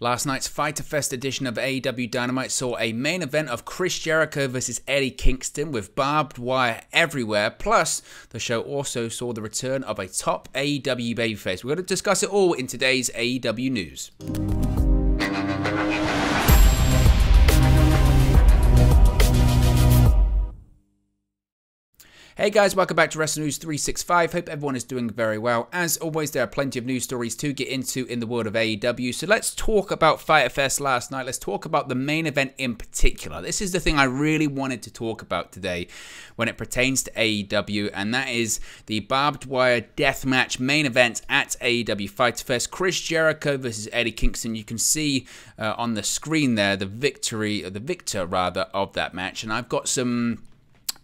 Last night's Fyter Fest edition of AEW Dynamite saw a main event of Chris Jericho versus Eddie Kingston with barbed wire everywhere. Plus, the show also saw the return of a top AEW babyface. We're going to discuss it all in today's AEW news. Hey guys, welcome back to Wrestling News 365. Hope everyone is doing very well. As always, there are plenty of news stories to get into in the world of AEW. So let's talk about Fyter Fest last night. Let's talk about the main event in particular. This is the thing I really wanted to talk about today when it pertains to AEW, and that is the barbed wire deathmatch main event at AEW Fyter Fest. Chris Jericho versus Eddie Kingston. You can see on the screen there the victor of that match, and I've got some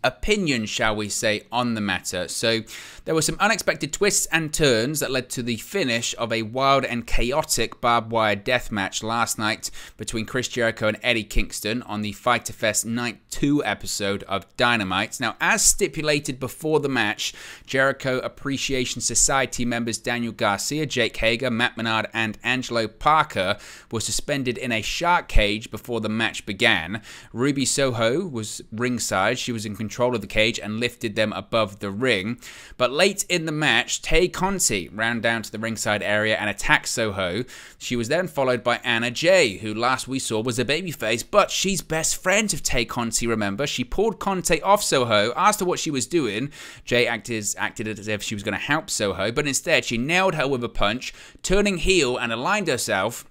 opinion, shall we say, on the matter. So there were some unexpected twists and turns that led to the finish of a wild and chaotic barbed wire death match last night between Chris Jericho and Eddie Kingston on the Fyter Fest Night 2 episode of Dynamite. Now, as stipulated before the match, Jericho Appreciation Society members Daniel Garcia, Jake Hager, Matt Menard, and Angelo Parker were suspended in a shark cage before the match began. Ruby Soho was ringside. She was in control of the cage and lifted them above the ring. But late in the match, Tay Conti ran down to the ringside area and attacked Soho. She was then followed by Anna Jay, who last we saw was a babyface, but she's best friends of Tay Conti, remember? She pulled Conti off Soho, asked her what she was doing. Jay acted as if she was going to help Soho, but instead she nailed her with a punch, turning heel and aligned herself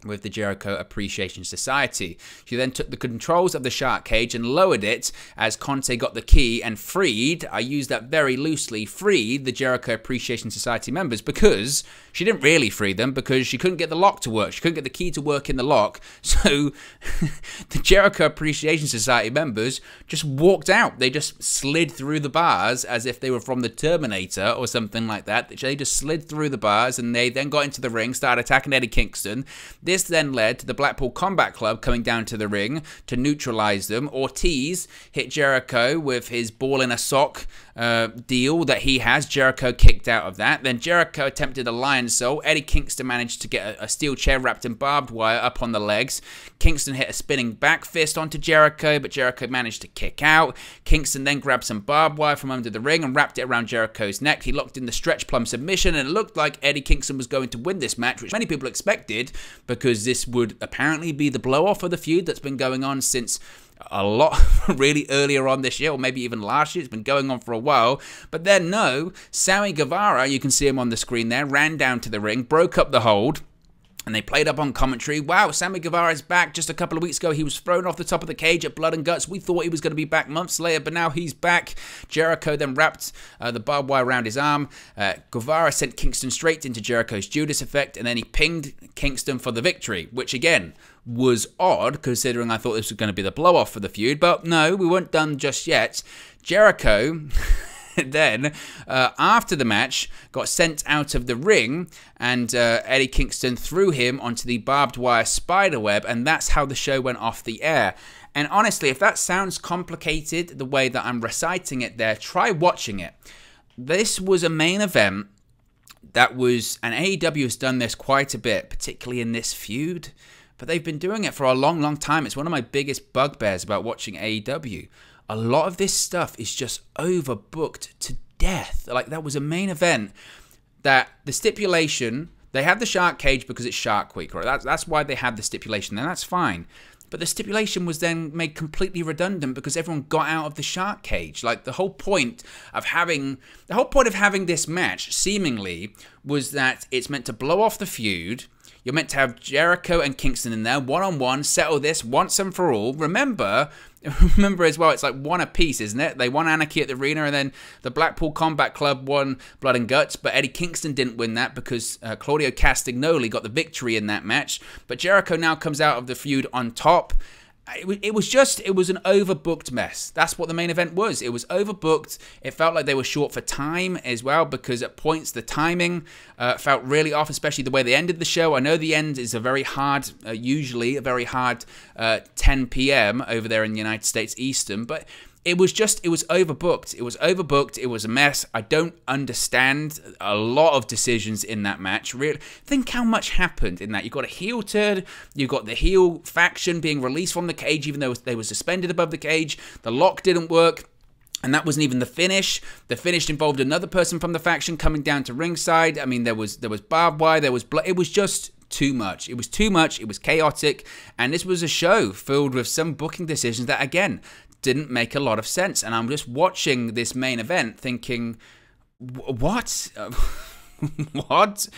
with the Jericho Appreciation Society. She then took the controls of the shark cage and lowered it as Conti got the key and freed, I use that very loosely, freed the Jericho Appreciation Society members, because she didn't really free them because she couldn't get the lock to work. She couldn't get the key to work in the lock. So the Jericho Appreciation Society members just walked out. They just slid through the bars as if they were from the Terminator or something like that. They just slid through the bars and they then got into the ring, started attacking Eddie Kingston. This then led to the Blackpool Combat Club coming down to the ring to neutralize them. Ortiz hit Jericho with his ball in a sock deal that he has. Jericho kicked out of that. Then Jericho attempted a lion soul. Eddie Kingston managed to get a steel chair wrapped in barbed wire up on the legs. Kingston hit a spinning back fist onto Jericho, but Jericho managed to kick out. Kingston then grabbed some barbed wire from under the ring and wrapped it around Jericho's neck. He locked in the stretch plum submission, and it looked like Eddie Kingston was going to win this match, which many people expected, because this would apparently be the blow-off of the feud that's been going on since a lot really earlier on this year, or maybe even last year. It's been going on for a while. But then no, Sammy Guevara, you can see him on the screen there, ran down to the ring, broke up the hold, and they played up on commentary. Wow, Sammy Guevara is back. Just a couple of weeks ago, he was thrown off the top of the cage at Blood and Guts. We thought he was going to be back months later, but now he's back. Jericho then wrapped the barbed wire around his arm. Guevara sent Kingston straight into Jericho's Judas effect, and then he pinged Kingston for the victory, which again was odd, considering I thought this was going to be the blow-off for the feud. But no, we weren't done just yet. Jericho then, after the match, got sent out of the ring, and Eddie Kingston threw him onto the barbed wire spiderweb, and that's how the show went off the air. And honestly, if that sounds complicated the way that I'm reciting it there, try watching it. This was a main event that was, and AEW has done this quite a bit, particularly in this feud, but they've been doing it for a long, long time. It's one of my biggest bugbears about watching AEW. A lot of this stuff is just overbooked to death. Like, that was a main event that the stipulation, they had the shark cage because it's Shark Week, right? That's why they had the stipulation, and that's fine. But the stipulation was then made completely redundant because everyone got out of the shark cage. Like, the whole point of having this match, seemingly, was that it's meant to blow off the feud. You're meant to have Jericho and Kingston in there, one-on-one, settle this once and for all. Remember as well, it's like one apiece, isn't it? They won Anarchy at the Arena, and then the Blackpool Combat Club won Blood and Guts, but Eddie Kingston didn't win that because Claudio Castagnoli got the victory in that match. But Jericho now comes out of the feud on top. It was an overbooked mess. That's what the main event was. It was overbooked. It felt like they were short for time as well, because at points the timing felt really off, especially the way they ended the show. I know the end is usually a very hard 10 p.m. over there in the United States Eastern, but it was overbooked. It was overbooked. It was a mess. I don't understand a lot of decisions in that match. Really, think how much happened in that. You got a heel turn. You got the heel faction being released from the cage, even though they were suspended above the cage. The lock didn't work. And that wasn't even the finish. The finish involved another person from the faction coming down to ringside. I mean, there was barbed wire. There was blood. It was just too much. It was too much. It was chaotic. And this was a show filled with some booking decisions that, again, didn't make a lot of sense. And I'm just watching this main event thinking, what? What?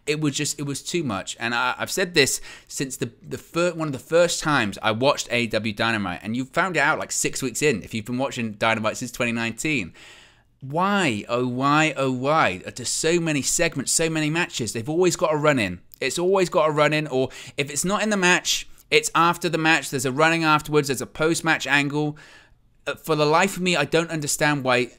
It was too much. And I've said this since one of the first times I watched AEW Dynamite, and you found it out like 6 weeks in if you've been watching Dynamite since 2019. Why, oh why, oh why? There's so many segments, so many matches. They've always got a run in. It's always got a run in, or if it's not in the match, it's after the match. There's a running afterwards. There's a post-match angle. For the life of me, I don't understand why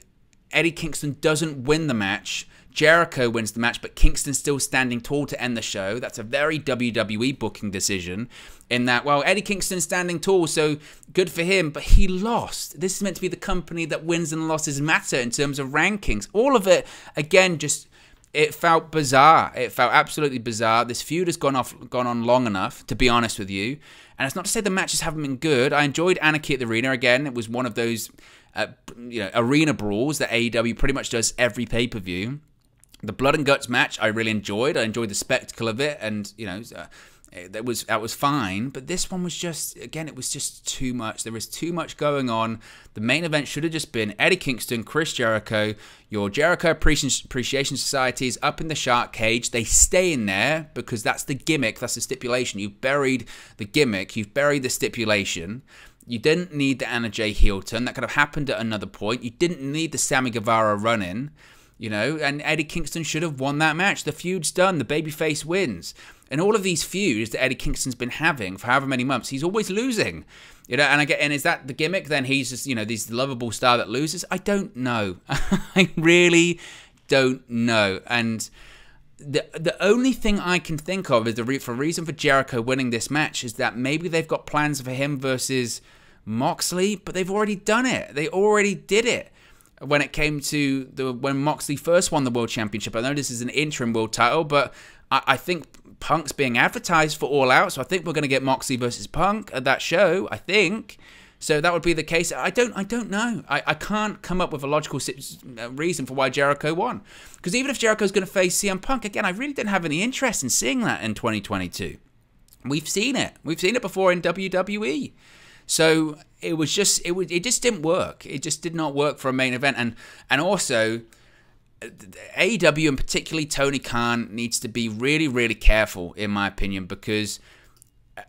Eddie Kingston doesn't win the match. Jericho wins the match, but Kingston's still standing tall to end the show. That's a very WWE booking decision in that, well, Eddie Kingston's standing tall, so good for him, but he lost. This is meant to be the company that wins and losses matter in terms of rankings. All of it, again, just, it felt bizarre. It felt absolutely bizarre. This feud has gone on long enough, to be honest with you. And it's not to say the matches haven't been good. I enjoyed Anarchy at the Arena. Again, it was one of those arena brawls that AEW pretty much does every pay-per-view. The Blood and Guts match I really enjoyed. I enjoyed the spectacle of it, and that was fine. But this one was just, again, it was just too much. There was too much going on. The main event should have just been Eddie Kingston, Chris Jericho. Your Jericho Appreciation Society is up in the shark cage. They stay in there because that's the gimmick. That's the stipulation. You've buried the gimmick. You've buried the stipulation. You didn't need the Anna Jay heel turn. That could have happened at another point. You didn't need the Sammy Guevara run-in. And Eddie Kingston should have won that match. The feud's done. The babyface wins. And all of these feuds that Eddie Kingston's been having for however many months, he's always losing. And is that the gimmick? Then he's just, this lovable star that loses? I don't know. I really don't know. And the only thing I can think of is the reason for Jericho winning this match is that maybe they've got plans for him versus Moxley, but they've already done it. They already did it. When it came to when Moxley first won the World Championship. I know this is an interim world title, but I think Punk's being advertised for All Out, so I think we're going to get Moxley versus Punk at that show, I think. So that would be the case. I don't know. I can't come up with a logical reason for why Jericho won. Because even if Jericho's going to face CM Punk, again, I really didn't have any interest in seeing that in 2022. We've seen it. We've seen it before in WWE. So it just didn't work. It just did not work for a main event. And also, AEW and particularly Tony Khan needs to be really, really careful, in my opinion, because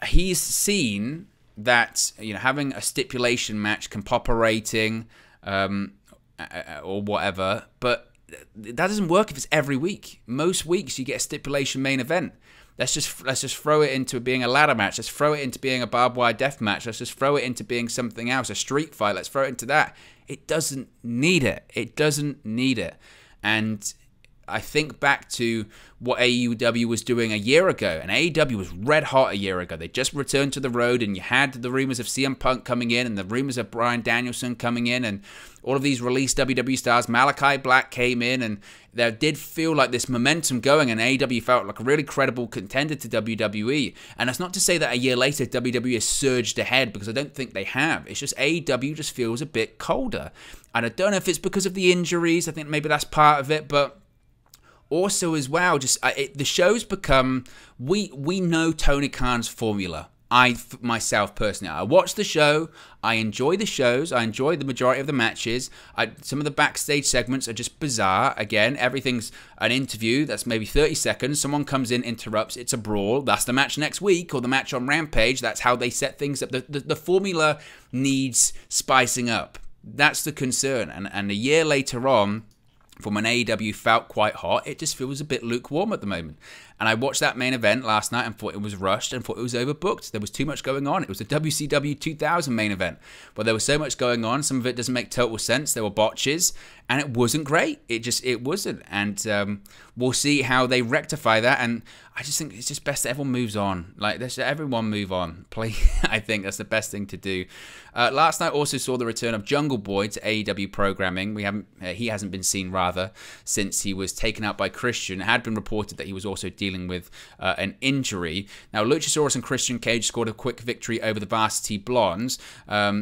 he's seen that having a stipulation match can pop a rating or whatever, but that doesn't work if it's every week. Most weeks you get a stipulation main event. Let's just throw it into being a ladder match. Let's throw it into being a barbed wire death match. Let's just throw it into being something else, a street fight. Let's throw it into that. It doesn't need it. It doesn't need it. And I think back to what AEW was doing a year ago, and AEW was red hot a year ago. They just returned to the road, and you had the rumors of CM Punk coming in, and the rumors of Bryan Danielson coming in, and all of these released WWE stars. Malachi Black came in, and there did feel like this momentum going, and AEW felt like a really credible contender to WWE. And that's not to say that a year later WWE has surged ahead, because I don't think they have. It's just AEW just feels a bit colder. And I don't know if it's because of the injuries. I think maybe that's part of it, but also as well, the show's become, we know Tony Khan's formula. Myself personally, I watch the show, I enjoy the shows, I enjoy the majority of the matches. Some of the backstage segments are just bizarre. Again, everything's an interview that's maybe 30 seconds. Someone comes in, interrupts, it's a brawl. That's the match next week, or the match on Rampage. That's how they set things up. The formula needs spicing up. That's the concern. And a year later on, from when AEW felt quite hot, it just feels a bit lukewarm at the moment. And I watched that main event last night and thought it was rushed and thought it was overbooked. There was too much going on. It was the WCW 2000 main event, but there was so much going on. Some of it doesn't make total sense. There were botches, and it wasn't great. It wasn't. And we'll see how they rectify that. And I just think it's just best that everyone moves on. Like, everyone move on. I think that's the best thing to do. Last night also saw the return of Jungle Boy to AEW programming. He hasn't been seen, rather, since he was taken out by Christian. It had been reported that he was also dealing with an injury. Now, Luchasaurus and Christian Cage scored a quick victory over the Varsity Blondes.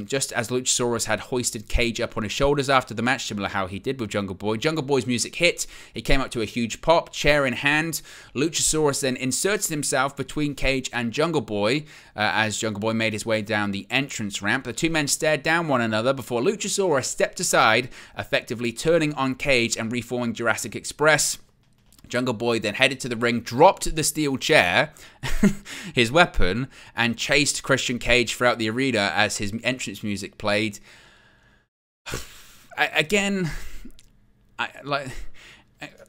Just as Luchasaurus had hoisted Cage up on his shoulders after the match, similar how he did with Jungle Boy. Jungle Boy's music hit. He came up to a huge pop, chair in hand. Luchasaurus then inserted himself between Cage and Jungle Boy as Jungle Boy made his way down the entrance ramp. The two men stared down one another before Luchasaurus stepped aside, effectively turning on Cage and reforming Jurassic Express. Jungle Boy then headed to the ring, dropped the steel chair, his weapon, and chased Christian Cage throughout the arena as his entrance music played.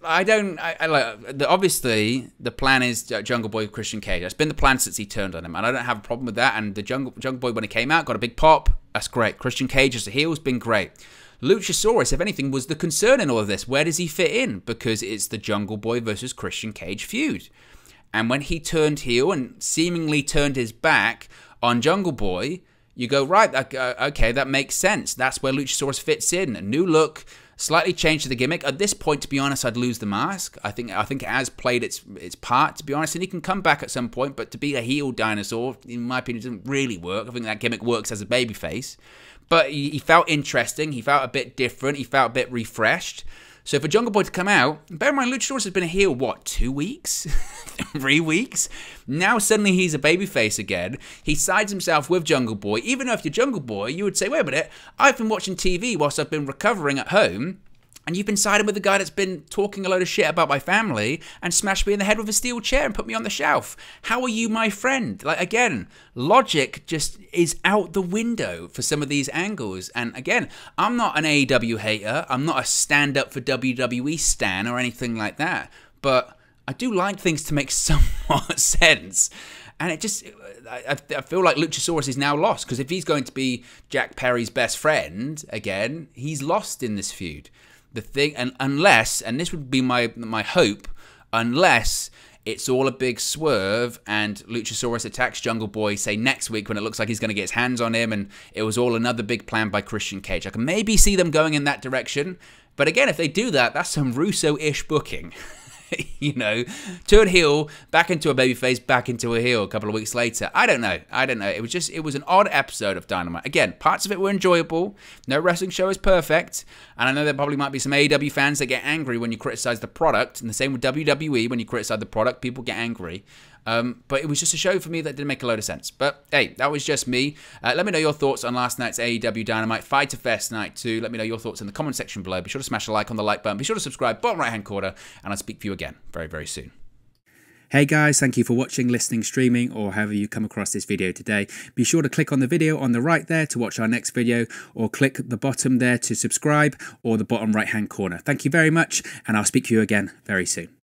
Obviously, the plan is Jungle Boy with Christian Cage. That's been the plan since he turned on him, and I don't have a problem with that. And the Jungle Boy, when he came out, got a big pop. That's great. Christian Cage as a heel has been great. Luchasaurus, if anything, was the concern in all of this. Where does he fit in? Because it's the Jungle Boy versus Christian Cage feud. And when he turned heel and seemingly turned his back on Jungle Boy, you go, right, okay, that makes sense. That's where Luchasaurus fits in. A new look, slightly changed the gimmick. At this point, to be honest, I'd lose the mask. I think it has played its part, to be honest, and he can come back at some point, but to be a heel dinosaur, in my opinion, doesn't really work. I think that gimmick works as a babyface. But he felt interesting. He felt a bit different. He felt a bit refreshed. So for Jungle Boy to come out, bear in mind, Luchasaurus has been a heel, what, 2 weeks? 3 weeks? Now suddenly he's a babyface again. He sides himself with Jungle Boy. Even though if you're Jungle Boy, you would say, wait a minute, I've been watching TV whilst I've been recovering at home, and you've been siding with the guy that's been talking a load of shit about my family and smashed me in the head with a steel chair and put me on the shelf. How are you my friend? Like, again, logic just is out the window for some of these angles. And again, I'm not an AEW hater. I'm not a stand-up for WWE stan or anything like that. But I do like things to make somewhat sense. And I feel like Luchasaurus is now lost. Because if he's going to be Jack Perry's best friend again, he's lost in this feud. The thing, and unless, and this would be my hope, unless it's all a big swerve and Luchasaurus attacks Jungle Boy, say next week when it looks like he's going to get his hands on him and it was all another big plan by Christian Cage. I can maybe see them going in that direction. But again, if they do that, that's some Russo-ish booking. You know, turn heel, back into a babyface, back into a heel a couple of weeks later. I don't know. It was an odd episode of Dynamite. Again, parts of it were enjoyable. No wrestling show is perfect. And I know there probably might be some AEW fans that get angry when you criticize the product. And the same with WWE. When you criticize the product, people get angry. But it was just a show for me that didn't make a load of sense. But hey, that was just me. Let me know your thoughts on last night's AEW Dynamite Fyter Fest Night 2. Let me know your thoughts in the comment section below. Be sure to smash a like on the like button. Be sure to subscribe, bottom right hand corner, and I'll speak to you again very, very soon. Hey guys, thank you for watching, listening, streaming, or however you come across this video today. Be sure to click on the video on the right there to watch our next video, or click the bottom there to subscribe, or the bottom right hand corner. Thank you very much, and I'll speak to you again very soon.